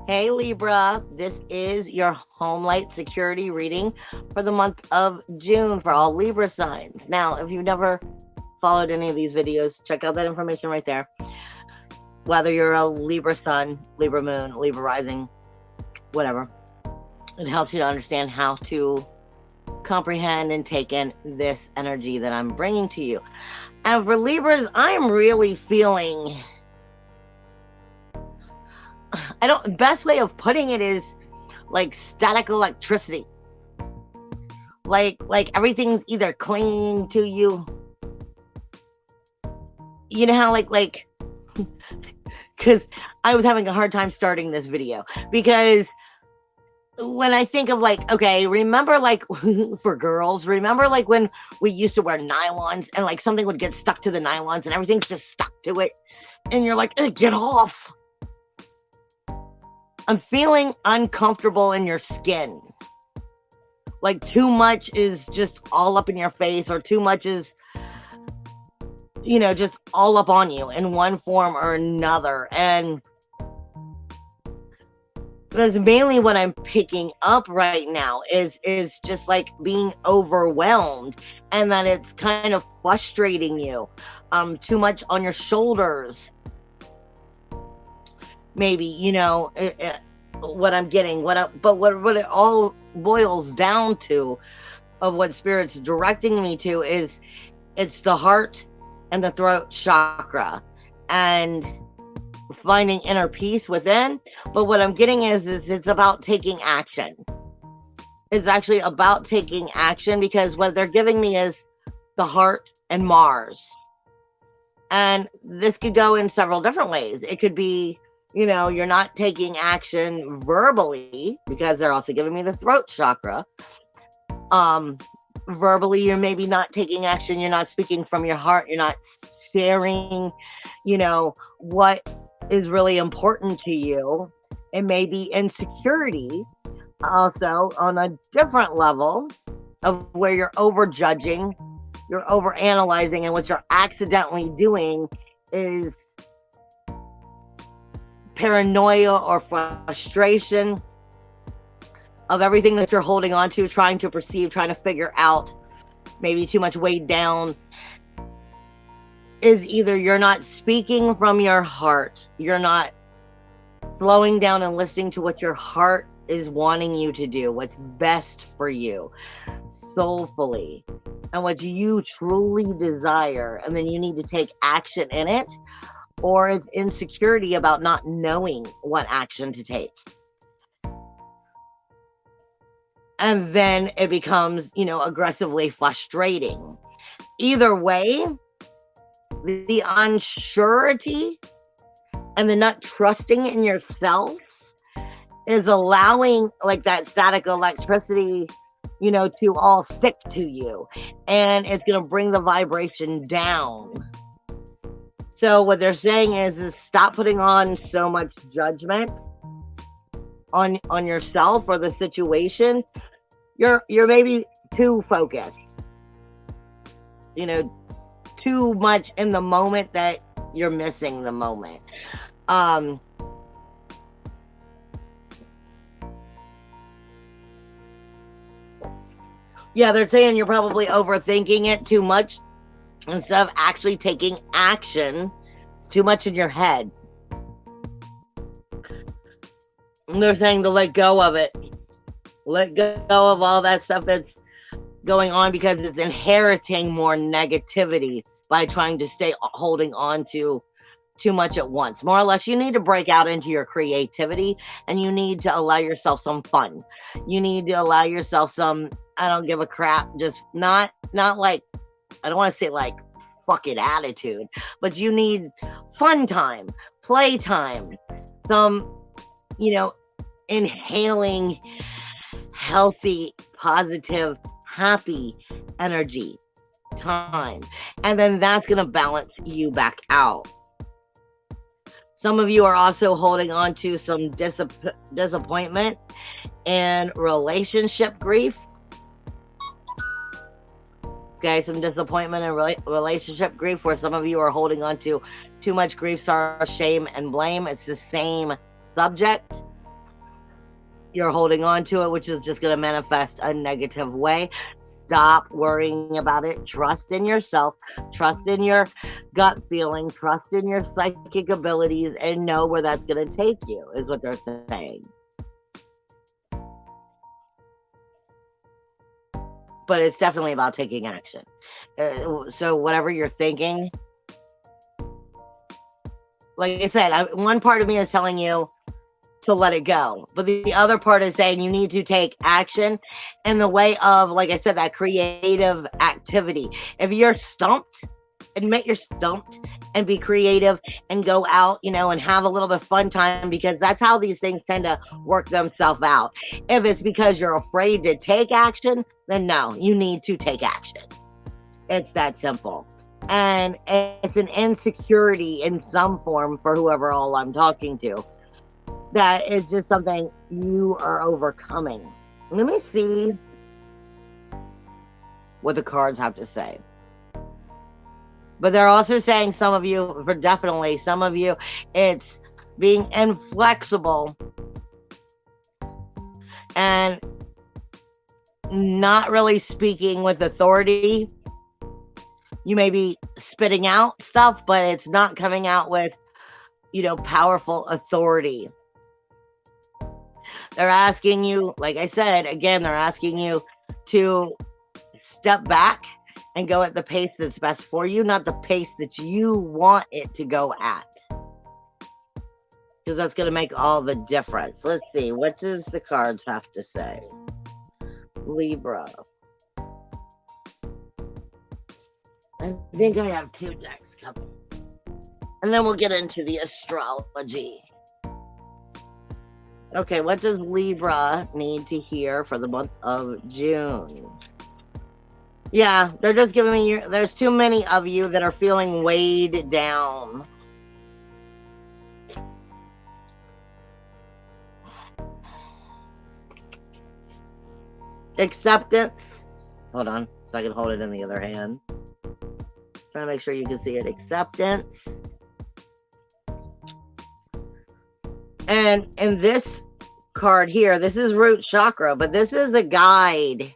Hey Libra, this is your home light security reading for the month of June for all Libra signs. Now, if you've never followed any of these videos, check out that information right there. Whether you're a Libra sun, Libra moon, Libra rising, whatever, it helps you to understand how to comprehend and take in this energy that I'm bringing to you. And for Libras, I'm really feeling, best way of putting it is like static electricity. Like everything's either clinging to you. You know how because I was having a hard time starting this video because when I think of okay, remember for girls, remember when we used to wear nylons and something would get stuck to the nylons and everything's just stuck to it and you're like, get off. I'm feeling uncomfortable in your skin. Like too much is just all up in your face, or too much is, just all up on you in one form or another. And that's mainly what I'm picking up right now is just being overwhelmed, and that it's kind of frustrating you. Too much on your shoulders. Maybe, what I'm getting, but what it all boils down to of what Spirit's directing me to is it's the heart and the throat chakra and finding inner peace within. But what I'm getting is it's about taking action. It's actually about taking action, because what they're giving me is the heart and Mars. And this could go in several different ways. It could be, you're not taking action verbally, because they're also giving me the throat chakra. Verbally, you're maybe not taking action. You're not speaking from your heart. You're not sharing, what is really important to you. It may be insecurity also on a different level of where you're over judging, you're over analyzing, and what you're accidentally doing is paranoia or frustration of everything that you're holding on to, trying to perceive, trying to figure out, maybe too much weighed down. Is either you're not speaking from your heart, you're not slowing down and listening to what your heart is wanting you to do, what's best for you soulfully, and what you truly desire, and then you need to take action in it. Or it's insecurity about not knowing what action to take. And then it becomes, aggressively frustrating. Either way, the unsurety and the not trusting in yourself is allowing that static electricity, to all stick to you. And it's going to bring the vibration down. So what they're saying is stop putting on so much judgment on yourself or the situation. You're maybe too focused, too much in the moment that you're missing the moment. Yeah, they're saying you're probably overthinking it too much instead of actually taking action. Too much in your head. And they're saying to let go of it. Let go of all that stuff that's going on, because it's inheriting more negativity by trying to stay holding on to too much at once. More or less, you need to break out into your creativity, and you need to allow yourself some fun. You need to allow yourself some, I don't give a crap, just not I don't want to say fuck it attitude, but you need fun time, play time, some, inhaling healthy, positive, happy energy time. And then that's going to balance you back out. Some of you are also holding on to some disappointment and relationship grief. Okay, some disappointment and relationship grief, where some of you are holding on to too much grief, sorrow, shame, and blame. It's the same subject. You're holding on to it, which is just going to manifest a negative way. Stop worrying about it. Trust in yourself. Trust in your gut feeling. Trust in your psychic abilities and know where that's going to take you, is what they're saying. But it's definitely about taking action. So whatever you're thinking, like I said, one part of me is telling you to let it go, but the other part is saying you need to take action in the way of, like I said, that creative activity. If you're stumped, admit you're stumped and be creative and go out, and have a little bit of fun time, because that's how these things tend to work themselves out. If it's because you're afraid to take action, then no, you need to take action. It's that simple. And it's an insecurity in some form for whoever all I'm talking to. That is just something you are overcoming. Let me see what the cards have to say. But they're also saying some of you, it's being inflexible and not really speaking with authority. You may be spitting out stuff, but it's not coming out with, powerful authority. They're asking you, like I said, again, they're asking you to step back and go at the pace that's best for you, not the pace that you want it to go at. Because that's going to make all the difference. Let's see. What does the cards have to say? Libra. I think I have 2 decks coming. And then we'll get into the astrology. Okay, what does Libra need to hear for the month of June? Yeah, they're just giving me, there's too many of you that are feeling weighed down. Acceptance. Hold on, so I can hold it in the other hand. Trying to make sure you can see it. Acceptance. And in this card here, this is root chakra, but this is a guide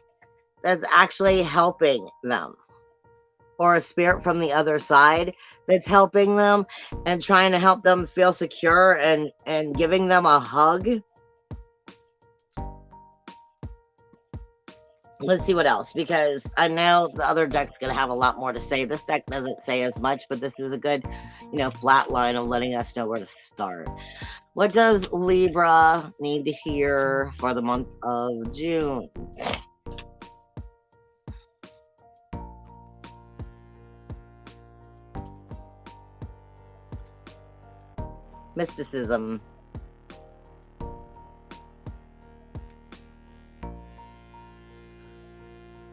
that's actually helping them, or a spirit from the other side that's helping them and trying to help them feel secure and giving them a hug. Let's see what else, because I know the other deck's going to have a lot more to say. This deck doesn't say as much, but this is a good, flat line of letting us know where to start. What does Libra need to hear for the month of June? Mysticism.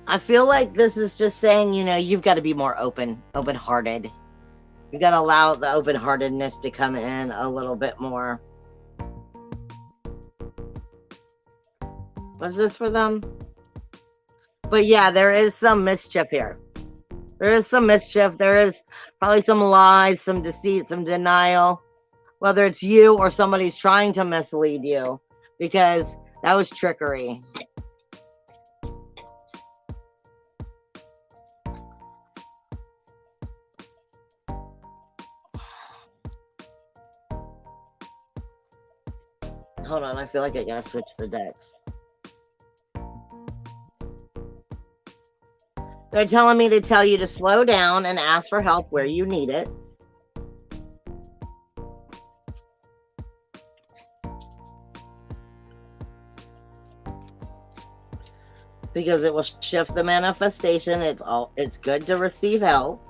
I feel like this is just saying, you've got to be more open-hearted. You got to allow the open-heartedness to come in a little bit more. Was this for them? But yeah, there is some mischief here. There is some mischief. There is probably some lies, some deceit, some denial. Whether it's you or somebody's trying to mislead you, because that was trickery. Hold on, I feel like I gotta switch the decks. They're telling me to tell you to slow down and ask for help where you need it. Because it will shift the manifestation. It's good to receive help.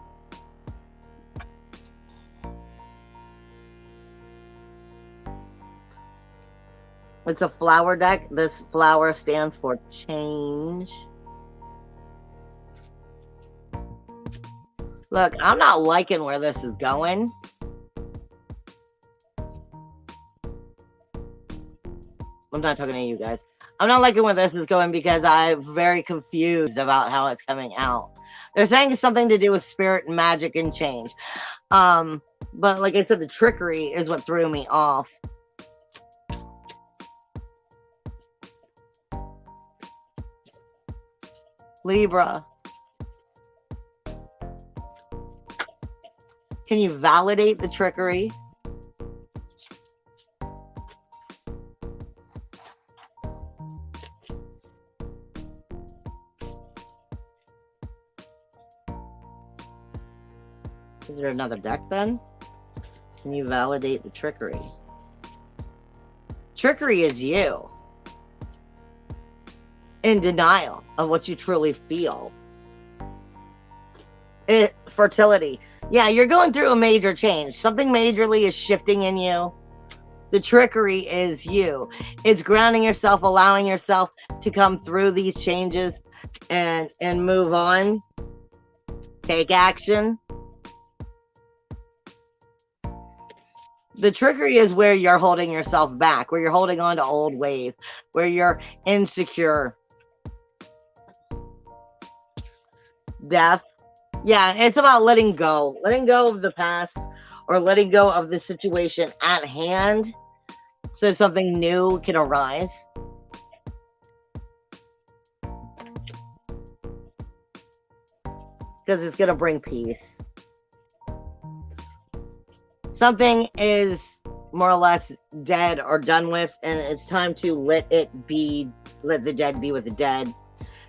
It's a flower deck. This flower stands for change. Look, I'm not liking where this is going. I'm not talking to you guys. I'm not liking where this is going because I'm very confused about how it's coming out. They're saying it's something to do with spirit, magic, and change. But like I said, the trickery is what threw me off. Libra. Can you validate the trickery? Is there another deck then? Can you validate the trickery? Trickery is you in denial of what you truly feel. Fertility. Yeah, you're going through a major change. Something majorly is shifting in you. The trickery is you. It's grounding yourself, allowing yourself to come through these changes and move on. Take action. The trickery is where you're holding yourself back, where you're holding on to old ways, where you're insecure. Death. Yeah, it's about letting go of the past, or letting go of the situation at hand so something new can arise. Because it's going to bring peace. Something is more or less dead or done with, and it's time to let the dead be with the dead.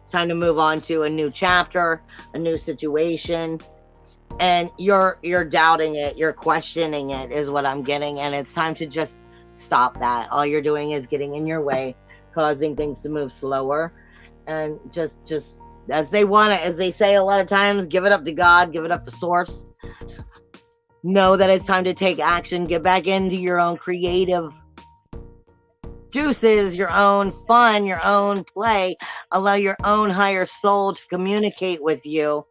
It's time to move on to a new chapter, a new situation, and you're doubting it, you're questioning it is what I'm getting, and it's time to just stop that. All you're doing is getting in your way, causing things to move slower, and just as they say a lot of times, give it up to God, give it up to Source. Know that it's time to take action, get back into your own creative juices, your own fun, your own play. Allow your own higher soul to communicate with you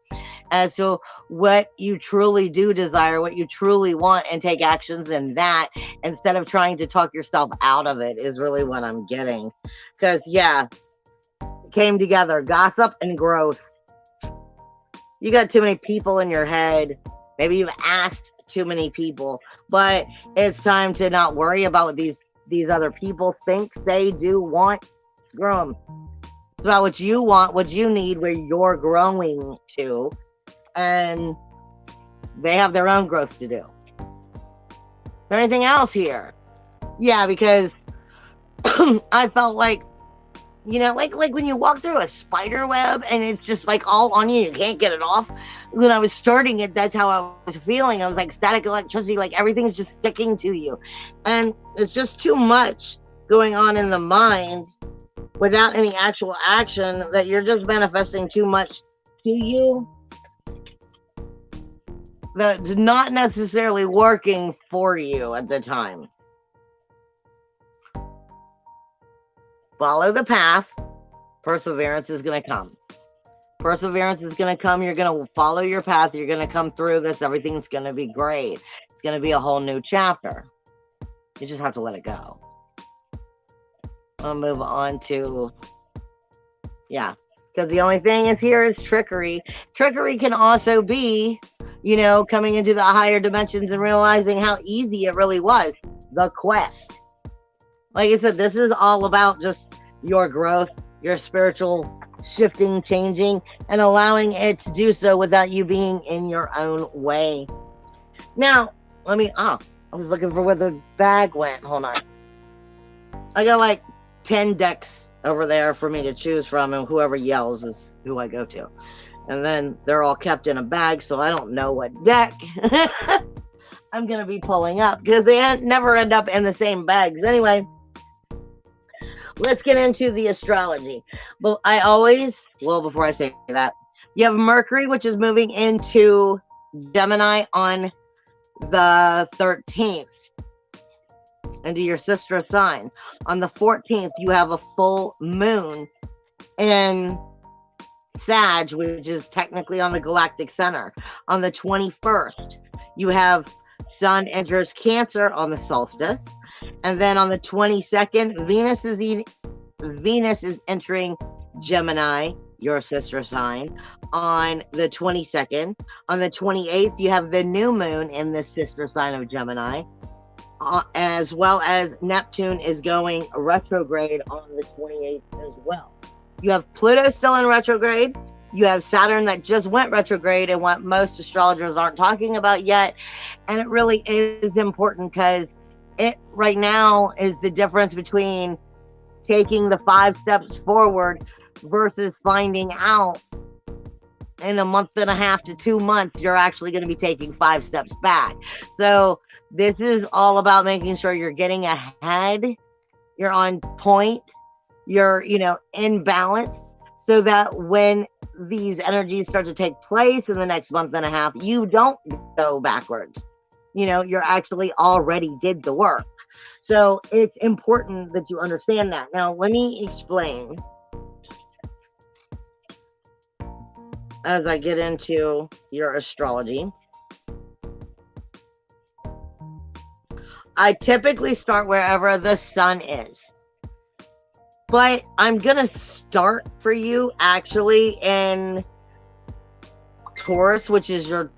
as to what you truly do desire, what you truly want, and take actions in that instead of trying to talk yourself out of it is really what I'm getting. Because, yeah, it came together, gossip and growth. You got too many people in your head. Maybe you've asked too many people, but it's time to not worry about what these other people think, say, do, want. Screw them. It's about what you want, what you need, where you're growing to, and they have their own growth to do. Is there anything else here? Yeah, because I felt like, you know, like when you walk through a spider web and it's just like all on you can't get it off. When I was starting it, that's how I was feeling. I was like static electricity, like everything's just sticking to you. And it's just too much going on in the mind without any actual action, that you're just manifesting too much to you that's not necessarily working for you at the time. Follow the path. Perseverance is going to come. Perseverance is going to come. You're going to follow your path. You're going to come through this. Everything's going to be great. It's going to be a whole new chapter. You just have to let it go. I'll move on to, yeah, because the only thing is here is trickery. Trickery can also be, you know, coming into the higher dimensions and realizing how easy it really was. The quest. Like I said, this is all about just your growth, your spiritual shifting, changing, and allowing it to do so without you being in your own way. Now, I was looking for where the bag went. Hold on. I got like 10 decks over there for me to choose from, and whoever yells is who I go to. And then they're all kept in a bag, so I don't know what deck I'm going to be pulling up, because they never end up in the same bags. Anyway, let's get into the astrology. But before I say that, you have Mercury, which is moving into Gemini on the 13th, into your sister sign. On the 14th, you have a full moon in Sag, which is technically on the galactic center. On the 21st, you have Sun enters Cancer on the solstice. And then on the 22nd, Venus is entering Gemini, your sister sign, on the 22nd. On the 28th, you have the new moon in the sister sign of Gemini, as well as Neptune is going retrograde on the 28th as well. You have Pluto still in retrograde. You have Saturn that just went retrograde, and what most astrologers aren't talking about yet. And it really is important because it right now is the difference between taking the 5 steps forward versus finding out in a month and a half to 2 months, you're actually going to be taking 5 steps back. So this is all about making sure you're getting ahead, you're on point, you're, in balance, so that when these energies start to take place in the next month and a half, you don't go backwards. You're actually already did the work. So it's important that you understand that. Now, let me explain as I get into your astrology. I typically start wherever the sun is. But I'm going to start for you actually in Taurus, which is right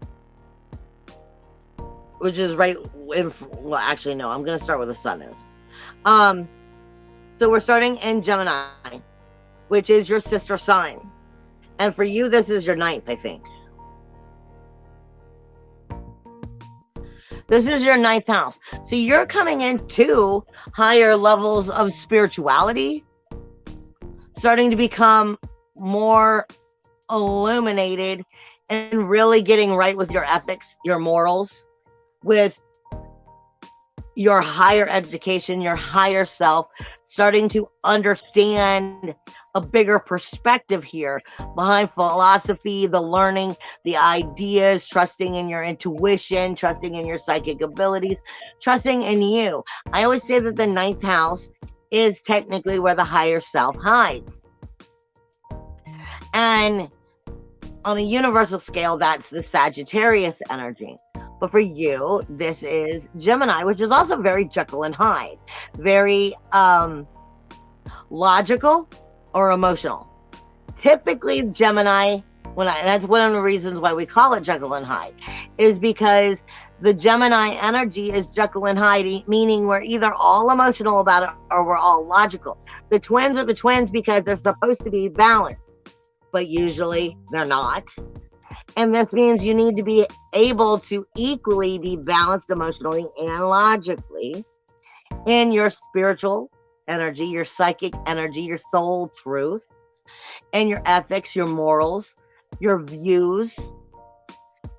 in, well, actually, no, I'm going to start where the sun is. So we're starting in Gemini, which is your sister sign. And for you, this is your 9th, I think. This is your 9th house. So you're coming into higher levels of spirituality, starting to become more illuminated and really getting right with your ethics, your morals, with your higher education, your higher self, starting to understand a bigger perspective here behind philosophy, the learning, the ideas, trusting in your intuition, trusting in your psychic abilities, trusting in you. I always say that the 9th house is technically where the higher self hides. And on a universal scale, that's the Sagittarius energy. But for you, this is Gemini, which is also very Jekyll and Hyde, very logical or emotional. Typically, Gemini, that's one of the reasons why we call it Jekyll and Hyde, is because the Gemini energy is Jekyll and Hyde, meaning we're either all emotional about it or we're all logical. The twins are the twins because they're supposed to be balanced, but usually they're not. And this means you need to be able to equally be balanced emotionally and logically in your spiritual energy, your psychic energy, your soul truth, and your ethics, your morals, your views,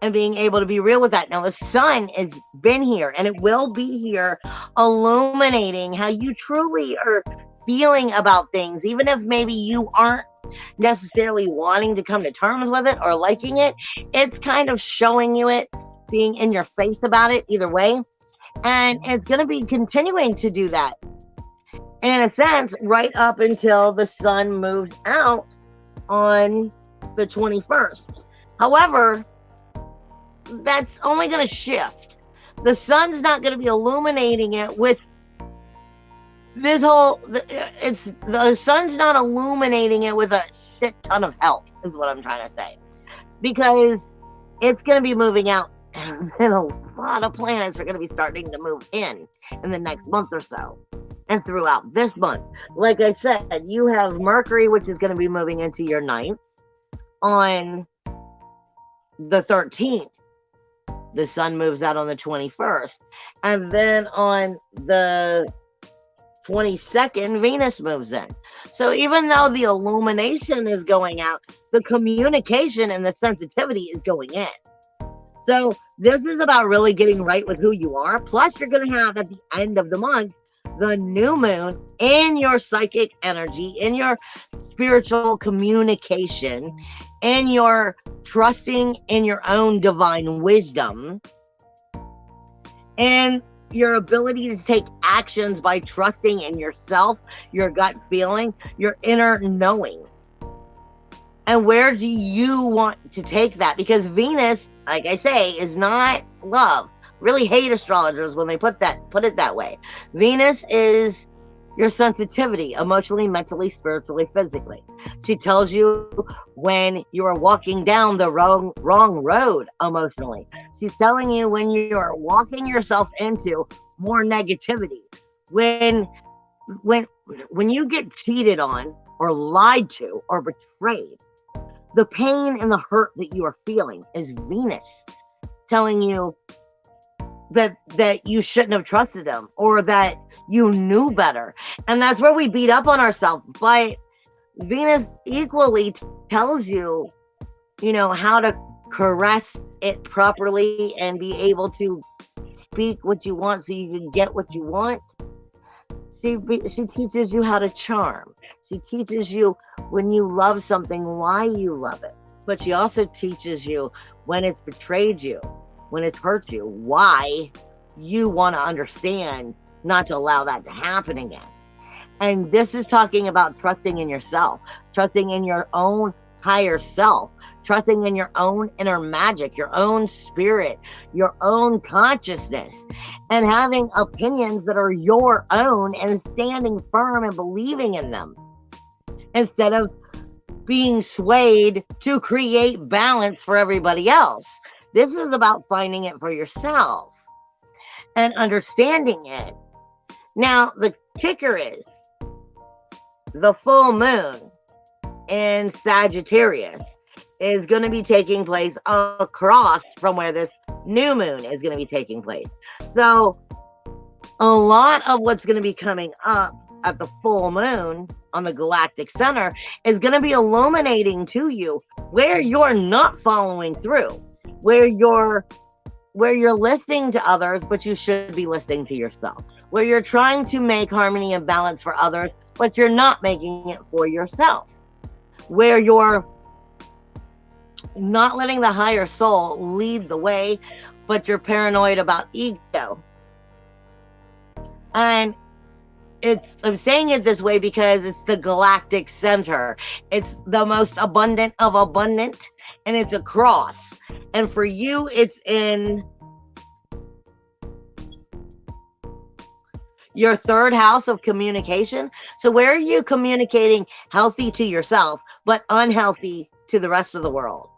and being able to be real with that. Now, the sun has been here and it will be here, illuminating how you truly are feeling about things, even if maybe you aren't necessarily wanting to come to terms with it or liking it. It's kind of showing you it, being in your face about it either way. And it's going to be continuing to do that, in a sense, right up until the sun moves out on the 21st. However, that's only going to shift. The sun's not going to be illuminating it with this whole, the sun's not illuminating it with a shit ton of help, is what I'm trying to say. Because it's going to be moving out, and a lot of planets are going to be starting to move in the next month or so. And throughout this month, like I said, you have Mercury, which is going to be moving into your 9th on the 13th. The sun moves out on the 21st. And then on the 22nd, Venus moves in. So even though the illumination is going out, the communication and the sensitivity is going in. So this is about really getting right with who you are. Plus, you're going to have at the end of the month the new moon in your psychic energy, in your spiritual communication, in your trusting in your own divine wisdom, and your ability to take actions by trusting in yourself, your gut feeling, your inner knowing. And where do you want to take that? Because Venus, like I say, is not love. Really hate astrologers when they put it that way. Venus is your sensitivity, emotionally, mentally, spiritually, physically. She tells you when you are walking down the wrong road emotionally. She's telling you when you are walking yourself into more negativity. When you get cheated on, or lied to or betrayed. The pain and the hurt that you are feeling is Venus telling you that you shouldn't have trusted him, or that you knew better. And that's where we beat up on ourselves. But Venus equally tells you, how to caress it properly and be able to speak what you want so you can get what you want. She teaches you how to charm. She teaches you when you love something, why you love it. But she also teaches you when it's betrayed you, when it's hurt you, why you want to understand not to allow that to happen again. And this is talking about trusting in yourself, trusting in your own higher self, trusting in your own inner magic, your own spirit, your own consciousness, and having opinions that are your own and standing firm and believing in them instead of being swayed to create balance for everybody else. This is about finding it for yourself and understanding it. Now, the kicker is the full moon in Sagittarius is going to be taking place across from where this new moon is going to be taking place. So a lot of what's going to be coming up at the full moon on the galactic center is going to be illuminating to you where you're not following through, where you're listening to others, but you should be listening to yourself, where you're trying to make harmony and balance for others, but you're not making it for yourself, where you're not letting the higher soul lead the way, but you're paranoid about ego. And I'm saying it this way because it's the galactic center. It's the most abundant of abundant, and it's across. And for you, it's in your third house of communication. So where are you communicating healthy to yourself, but unhealthy to the rest of the world?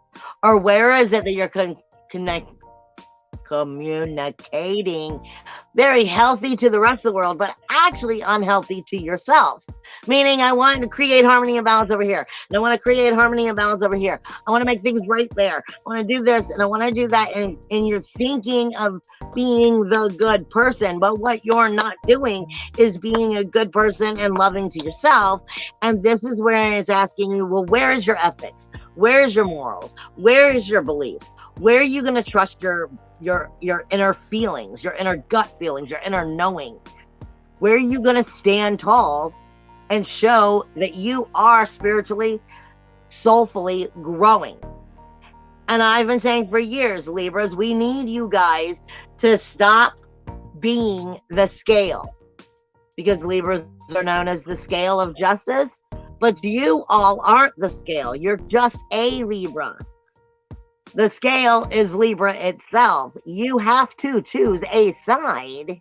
Or where is it that you're communicating very healthy to the rest of the world, but actually unhealthy to yourself? Meaning, I want to create harmony and balance over here, and I want to create harmony and balance over here. I want to make things right there. I want to do this, and I want to do that. And you're thinking of being the good person, but what you're not doing is being a good person and loving to yourself. And this is where it's asking you, well, where is your ethics? Where is your morals? Where is your beliefs? Where are you going to trust your inner feelings, your inner gut feelings, your inner knowing? Where are you going to stand tall and show that you are spiritually, soulfully growing? And I've been saying for years, Libras, we need you guys to stop being the scale, because Libras are known as the scale of justice, but you all aren't the scale. You're just a Libra. The scale is Libra itself. You have to choose a side,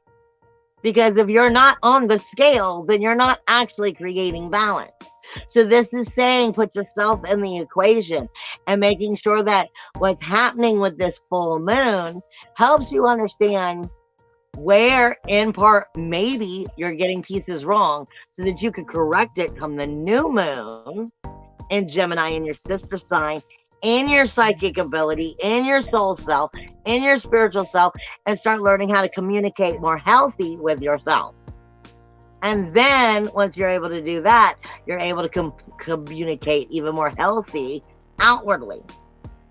because if you're not on the scale, then you're not actually creating balance. So this is saying put yourself in the equation and making sure that what's happening with this full moon helps you understand where, in part, maybe you're getting pieces wrong, so that you can correct it come the new moon in Gemini, in your sister sign, in your psychic ability, in your soul self, in your spiritual self, and start learning how to communicate more healthy with yourself. And then once you're able to do that, you're able to communicate even more healthy outwardly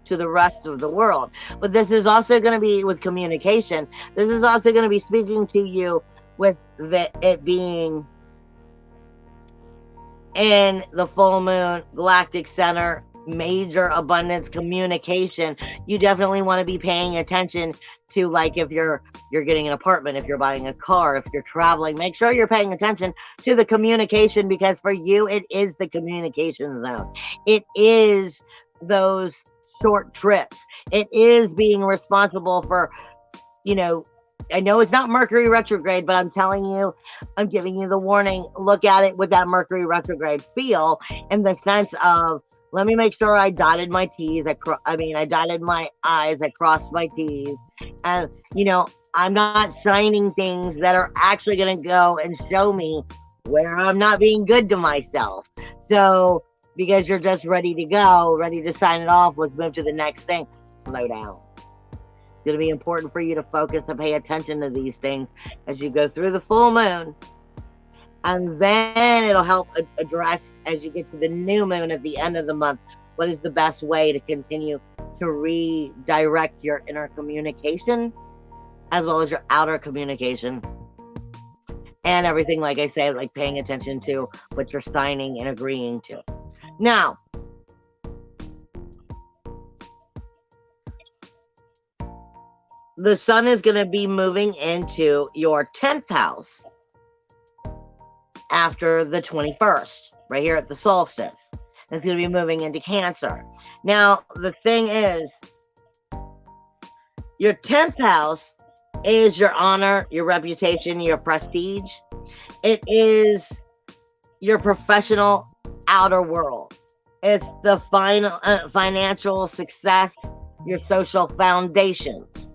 to the rest of the world. But this is also going to be with communication. This is also going to be speaking to you with it being in the full moon, galactic center, major abundance communication. You definitely want to be paying attention to, like, if you're getting an apartment, if you're buying a car, if you're traveling, make sure you're paying attention to the communication, because for you, it is the communication zone. It is those short trips. It is being responsible for, I know it's not Mercury retrograde, but I'm telling you, I'm giving you the warning. Look at it with that Mercury retrograde feel, in the sense of, let me make sure I dotted my T's. I dotted my I's. I crossed my T's. And, I'm not signing things that are actually going to go and show me where I'm not being good to myself. So, because you're just ready to go, ready to sign it off, let's move to the next thing. Slow down. It's going to be important for you to focus and pay attention to these things as you go through the full moon. And then it'll help address, as you get to the new moon at the end of the month, what is the best way to continue to redirect your inner communication as well as your outer communication. And everything, like I say, like paying attention to what you're signing and agreeing to. Now, the sun is going to be moving into your 10th house after the 21st, right here at the solstice. It's going to be moving into Cancer. Now, the thing is, your 10th house is your honor, your reputation, your prestige. It is your professional outer world. It's the financial success, your social foundations.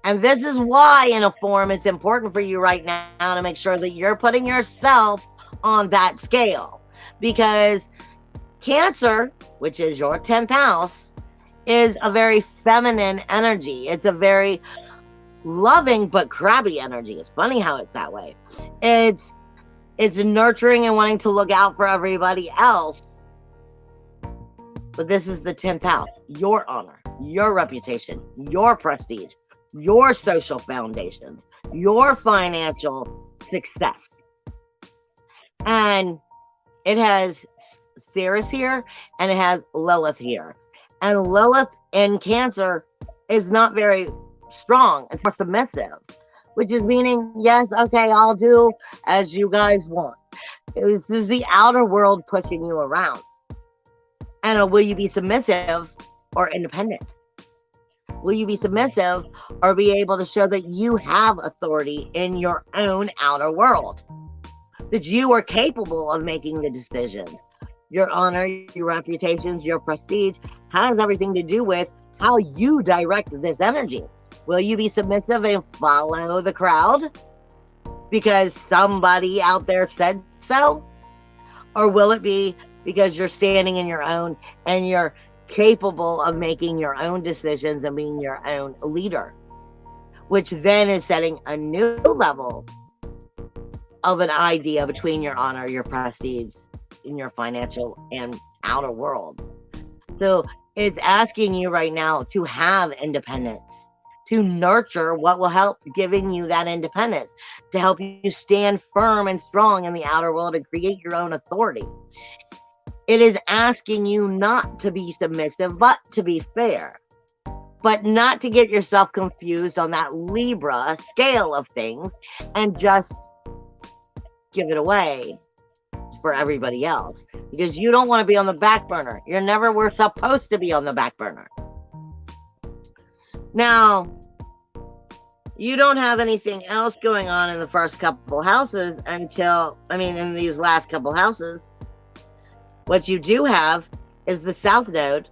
And this is why, in a form, it's important for you right now to make sure that you're putting yourself on that scale. Because Cancer, which is your 10th house, is a very feminine energy. It's a very loving but crabby energy. It's funny how it's that way. It's nurturing and wanting to look out for everybody else. But this is the 10th house. Your honor, your reputation, your prestige, your social foundations, your financial success. And it has Ceres here and it has Lilith here. And Lilith in Cancer is not very strong. It's more submissive, which is meaning, yes, okay, I'll do as you guys want. This is the outer world pushing you around. And will you be submissive or independent? Will you be submissive or be able to show that you have authority in your own outer world? That you are capable of making the decisions. Your honor, your reputations, your prestige has everything to do with how you direct this energy. Will you be submissive and follow the crowd because somebody out there said so? Or will it be because you're standing in your own and you're capable of making your own decisions and being your own leader, which then is setting a new level of an idea between your honor, your prestige, in your financial and outer world. So it's asking you right now to have independence, to nurture what will help giving you that independence, to help you stand firm and strong in the outer world and create your own authority. It is asking you not to be submissive, but to be fair, but not to get yourself confused on that Libra scale of things and just give it away for everybody else, because you don't want to be on the back burner. You're never were supposed to be on the back burner. Now, you don't have anything else going on in the first couple houses in these last couple houses. What you do have is the South Node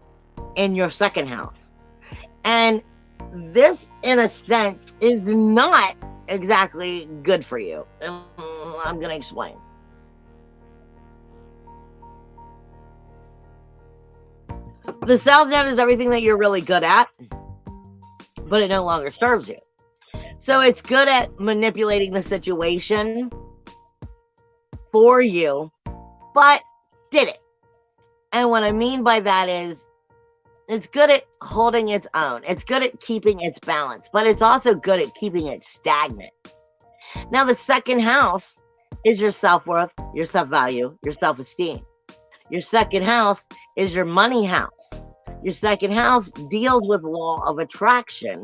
in your second house. And this, in a sense, is not exactly good for you. I'm going to explain. The South Node is everything that you're really good at, but it no longer serves you. So it's good at manipulating the situation for you, but did it. And what I mean by that is it's good at holding its own. It's good at keeping its balance, but it's also good at keeping it stagnant. Now, the second house is your self-worth, your self-value, your self-esteem. Your second house is your money house. Your second house deals with law of attraction,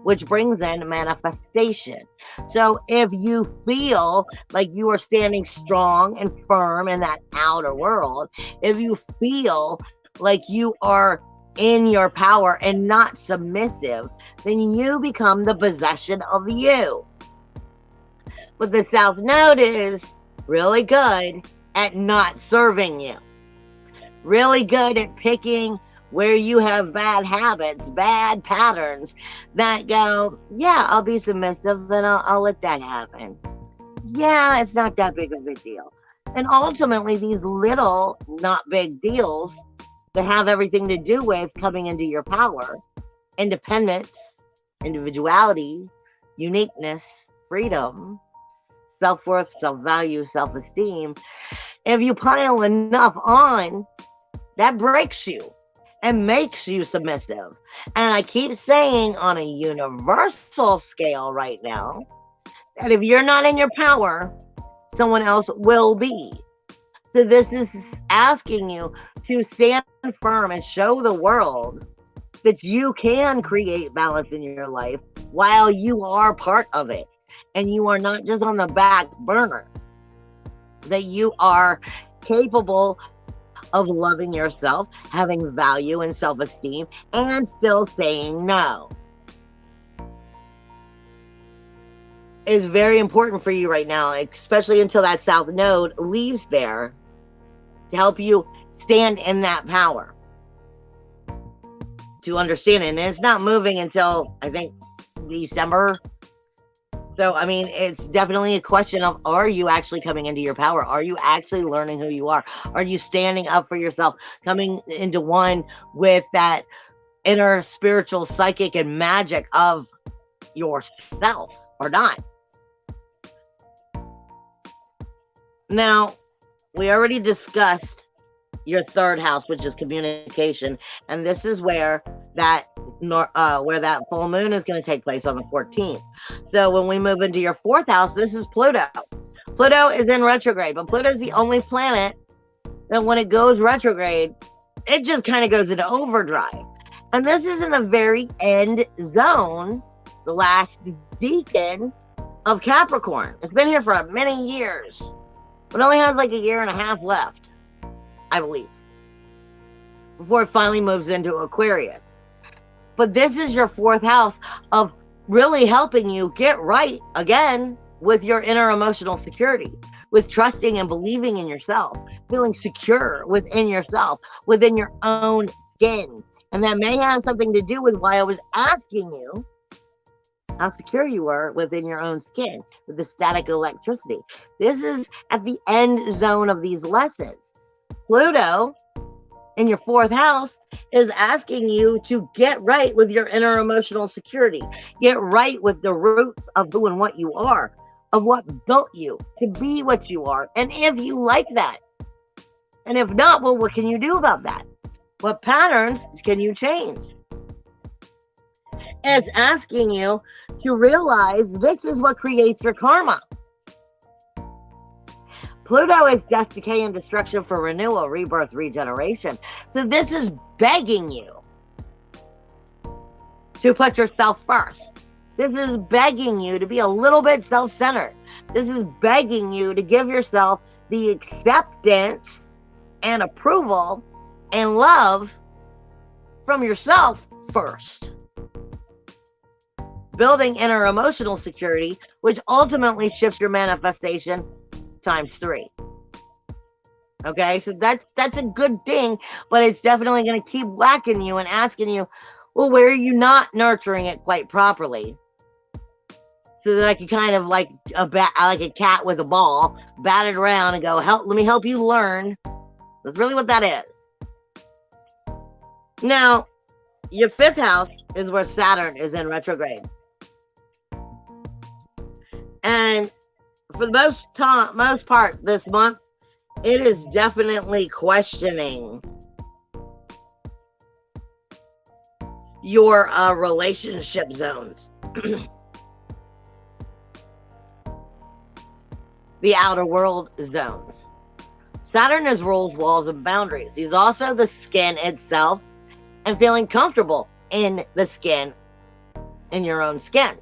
which brings in manifestation. So if you feel like you are standing strong and firm in that outer world, if you feel like you are in your power and not submissive, then you become the possession of you. But the South Node is really good at not serving you. Really good at picking where you have bad habits, bad patterns that go, yeah, I'll be submissive and I'll let that happen. yeah, it's not that big of a deal. And ultimately, these little, not big deals that have everything to do with coming into your power, independence, individuality, uniqueness, freedom, self worth, self value, self esteem. If you pile enough on, that breaks you and makes you submissive. And I keep saying on a universal scale right now that if you're not in your power, someone else will be. So this is asking you to stand firm and show the world that you can create balance in your life while you are part of it. And you are not just on the back burner, that you are capable of loving yourself, having value and self-esteem, and still saying no. It's very important for you right now, especially until that South Node leaves there, to help you stand in that power, to understand it. And it's not moving until, I think, December. So, I mean, it's definitely a question of, are you actually coming into your power? Are you actually learning who you are? Are you standing up for yourself, coming into one with that inner spiritual, psychic, and magic of yourself, or not? Now, we already discussed your third house, which is communication, and this is where that full moon is going to take place on the 14th. So when we move into your fourth house, this is Pluto. Pluto is in retrograde, but Pluto is the only planet that when it goes retrograde, it just kind of goes into overdrive. And this is in the very end zone, the last decan of Capricorn. It's been here for many years, but only has like a year and a half left, I believe, before it finally moves into Aquarius. But this is your fourth house of really helping you get right again with your inner emotional security, with trusting and believing in yourself, feeling secure within yourself, within your own skin. And that may have something to do with why I was asking you how secure you were within your own skin, with the static electricity. This is at the end zone of these lessons. Pluto in your fourth house is asking you to get right with your inner emotional security. Get right with the roots of who and what you are, of what built you to be what you are. And if you like that, and if not, well, what can you do about that? What patterns can you change? It's asking you to realize this is what creates your karma. Pluto is death, decay, and destruction for renewal, rebirth, regeneration. So this is begging you to put yourself first. This is begging you to be a little bit self-centered. This is begging you to give yourself the acceptance and approval and love from yourself first. Building inner emotional security, which ultimately shifts your manifestation times 3. Okay, so that's a good thing, but it's definitely going to keep whacking you and asking you, well, where are you not nurturing it quite properly? So that I can kind of like a cat with a ball, bat it around and go, let me help you learn. That's really what that is. Now, your fifth house is where Saturn is in retrograde. And for the most part this month, it is definitely questioning your relationship zones. The outer world zones. Saturn is rules, walls, and boundaries. He's also the skin itself and feeling comfortable in the skin, in your own skin.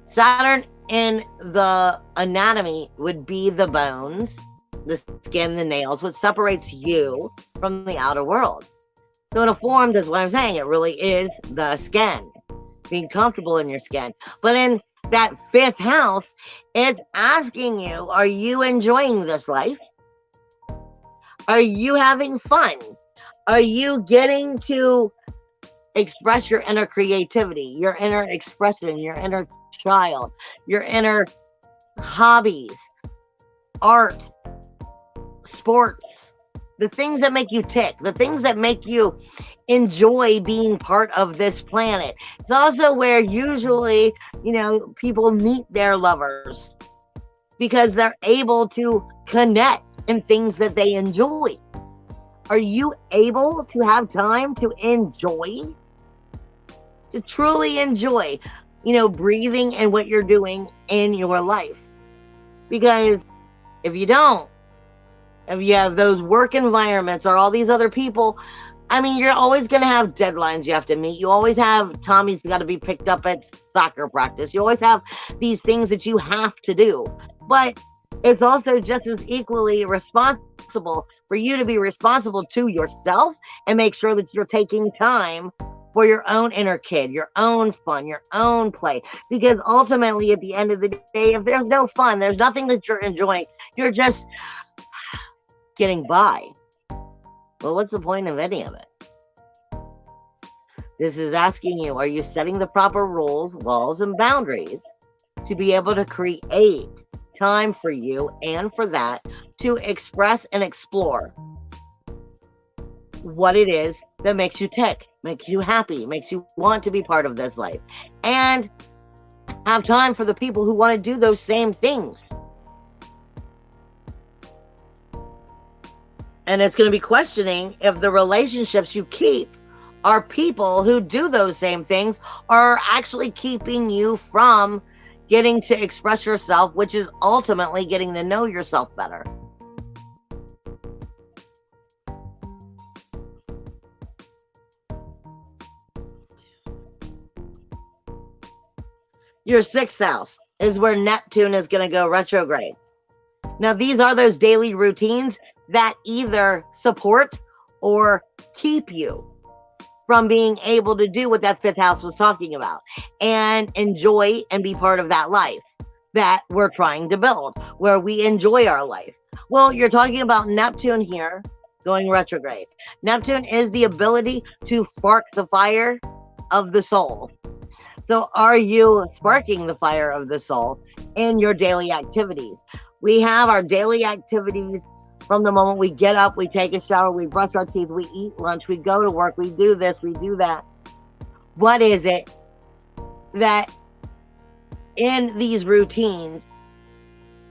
Saturn in the anatomy would be the bones, the skin, the nails, what separates you from the outer world. So in a form, that's what I'm saying, it really is the skin, being comfortable in your skin. But in that fifth house, it's asking you, are you enjoying this life? Are you having fun? Are you getting to express your inner creativity, your inner expression, your inner child, your inner hobbies, art, sports, the things that make you tick, the things that make you enjoy being part of this planet. It's also where usually, people meet their lovers because they're able to connect in things that they enjoy. Are you able to have time to enjoy, to truly enjoy, breathing and what you're doing in your life? Because if you don't, if you have those work environments or all these other people, I mean, you're always going to have deadlines you have to meet. You always have Tommy's got to be picked up at soccer practice. You always have these things that you have to do. But it's also just as equally responsible for you to be responsible to yourself and make sure that you're taking time for your own inner kid, your own fun, your own play. Because ultimately, at the end of the day, if there's no fun, there's nothing that you're enjoying, you're just getting by. Well, what's the point of any of it? This is asking you, are you setting the proper rules, walls, and boundaries to be able to create time for you and for that to express and explore what it is that makes you tick, makes you happy, makes you want to be part of this life, and have time for the people who want to do those same things. And it's going to be questioning if the relationships you keep are people who do those same things or are actually keeping you from getting to express yourself, which is ultimately getting to know yourself better. Your 6th house is where Neptune is going to go retrograde. Now, these are those daily routines that either support or keep you from being able to do what that 5th house was talking about and enjoy and be part of that life that we're trying to build, where we enjoy our life. Well, you're talking about Neptune here going retrograde. Neptune is the ability to spark the fire of the soul. So are you sparking the fire of the soul in your daily activities? We have our daily activities from the moment we get up, we take a shower, we brush our teeth, we eat lunch, we go to work, we do this, we do that. What is it that in these routines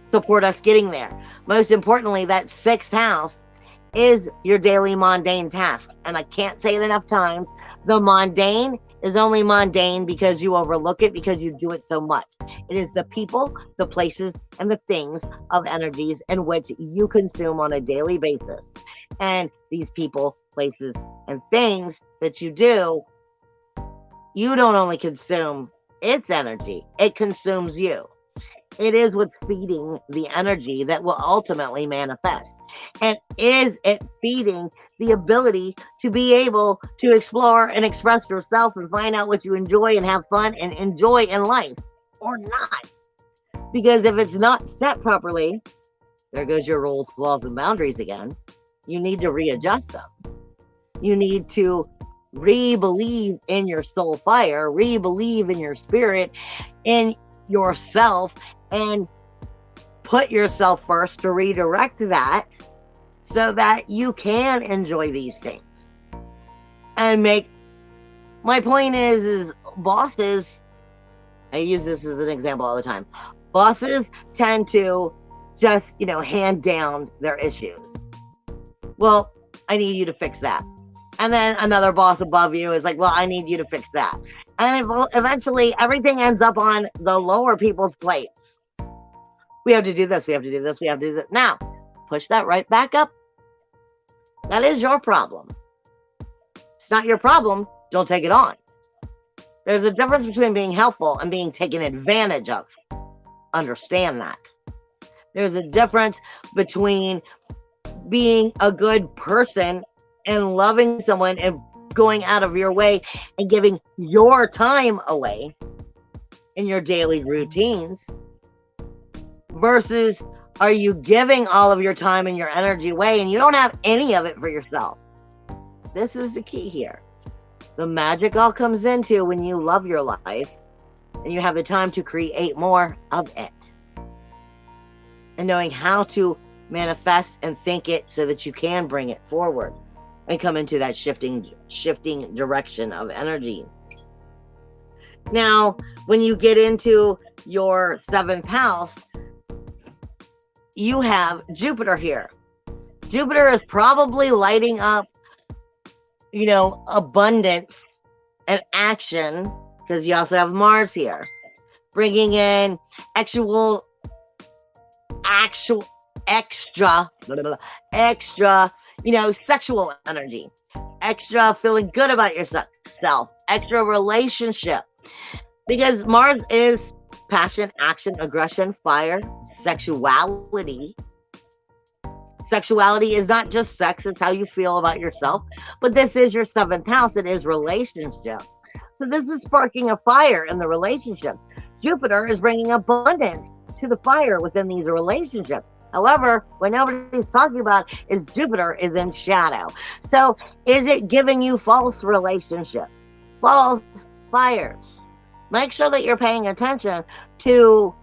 support us getting there? Most importantly, that 6th house is your daily mundane tasks. And I can't say it enough times. The mundane is only mundane because you overlook it, because you do it so much. It is the people, the places, and the things of energies in which you consume on a daily basis. And these people, places, and things that you do, you don't only consume its energy, it consumes you. It is what's feeding the energy that will ultimately manifest. And is it feeding the ability to be able to explore and express yourself and find out what you enjoy and have fun and enjoy in life or not? Because if it's not set properly, there goes your rules, laws, and boundaries again. You need to readjust them. You need to re-believe in your soul fire, re-believe in your spirit, in yourself, and put yourself first to redirect that so that you can enjoy these things and make. My point is bosses, I use this as an example all the time, bosses tend to just hand down their issues. Well, I need you to fix that. And then another boss above you is like, well, I need you to fix that. And eventually everything ends up on the lower people's plates. We have to do this, we have to do this, we have to do that. Now, push that right back up. That is your problem. It's not your problem. Don't take it on. There's a difference between being helpful and being taken advantage of. Understand that. There's a difference between being a good person and loving someone and going out of your way and giving your time away in your daily routines versus are you giving all of your time and your energy away and you don't have any of it for yourself? This is the key here. The magic all comes into when you love your life and you have the time to create more of it. and knowing how to manifest and think it so that you can bring it forward and come into that shifting direction of energy. Now, when you get into your 7th house, you have Jupiter here. Jupiter is probably lighting up, abundance and action, because you also have Mars here, bringing in extra, sexual energy, extra feeling good about yourself, extra relationship. Because Mars is passion, action, aggression, fire, sexuality. Sexuality is not just sex, it's how you feel about yourself. But this is your 7th house, it is relationships. So this is sparking a fire in the relationships. Jupiter is bringing abundance to the fire within these relationships. However, what nobody's talking about is Jupiter is in shadow. So is it giving you false relationships, false fires? Make sure that you're paying attention to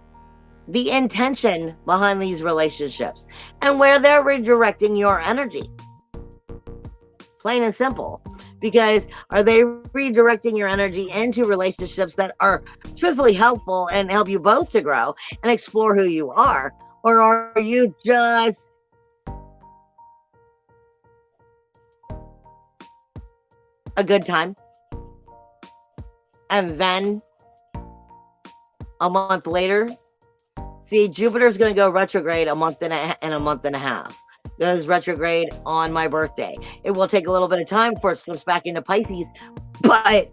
the intention behind these relationships and where they're redirecting your energy. Plain and simple. Because are they redirecting your energy into relationships that are truthfully helpful and help you both to grow and explore who you are? Or are you just a good time? And then a month later, see, Jupiter's going to go retrograde a month and a half. Goes retrograde on my birthday. It will take a little bit of time before it slips back into Pisces, but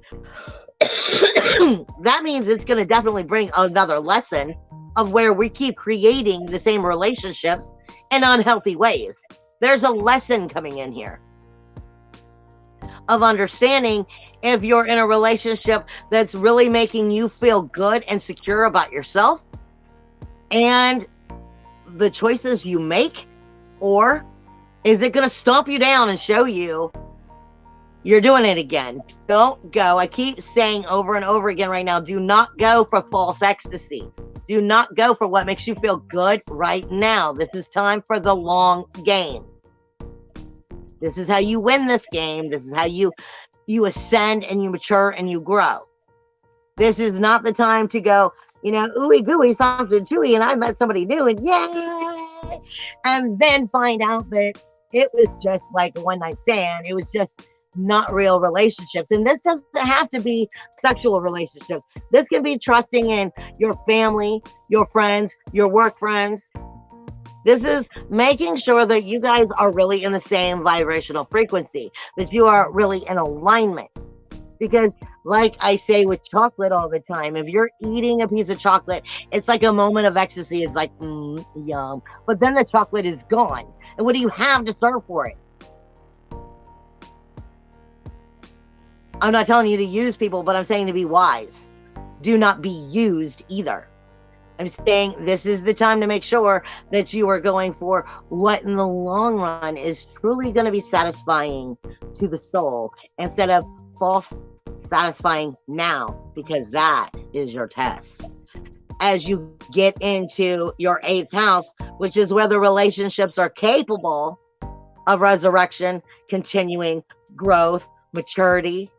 that means it's going to definitely bring another lesson of where we keep creating the same relationships in unhealthy ways. There's a lesson coming in here of understanding if you're in a relationship that's really making you feel good and secure about yourself and the choices you make, or is it going to stomp you down and show you you're doing it again? Don't go. I keep saying over and over again right now, do not go for false ecstasy. Do not go for what makes you feel good right now. This is time for the long game. This is how you win this game. This is how you ascend and you mature and you grow. This is not the time to go, ooey gooey, something chewy, and I met somebody new, and yay! And then find out that it was just like a one-night stand. It was just not real relationships. And this doesn't have to be sexual relationships. This can be trusting in your family, your friends, your work friends. This is making sure that you guys are really in the same vibrational frequency, that you are really in alignment. Because like I say with chocolate all the time, if you're eating a piece of chocolate, it's like a moment of ecstasy. It's like, yum. But then the chocolate is gone. And what do you have to serve for it? I'm not telling you to use people, but I'm saying to be wise. Do not be used either. I'm saying this is the time to make sure that you are going for what in the long run is truly going to be satisfying to the soul instead of false satisfying now, because that is your test. As you get into your 8th house, which is where the relationships are capable of resurrection, continuing growth, maturity.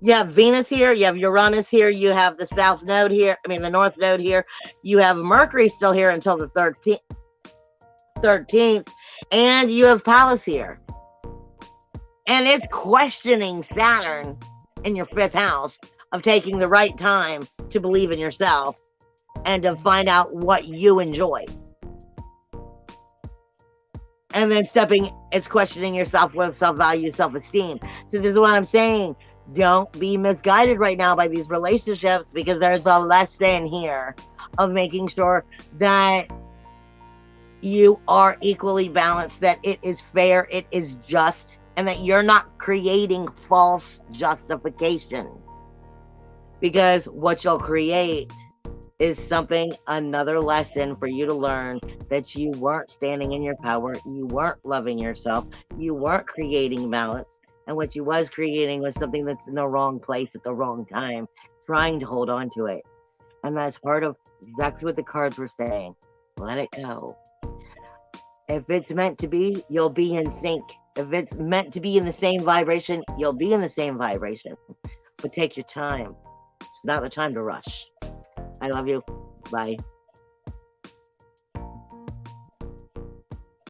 You have Venus here, you have Uranus here, you have the South Node here, the North Node here. You have Mercury still here until the 13th, and you have Pallas here. And it's questioning Saturn in your 5th house of taking the right time to believe in yourself and to find out what you enjoy. And then it's questioning your self-worth, self-value, self-esteem. So this is what I'm saying. Don't be misguided right now by these relationships, because there's a lesson here of making sure that you are equally balanced, that it is fair, it is just, and that you're not creating false justification. Because what you'll create is another lesson for you to learn that you weren't standing in your power, you weren't loving yourself, you weren't creating balance. And what you was creating was something that's in the wrong place at the wrong time, trying to hold on to it. And that's part of exactly what the cards were saying. Let it go. If it's meant to be, you'll be in sync. If it's meant to be in the same vibration, you'll be in the same vibration. But take your time. It's not the time to rush. I love you. Bye.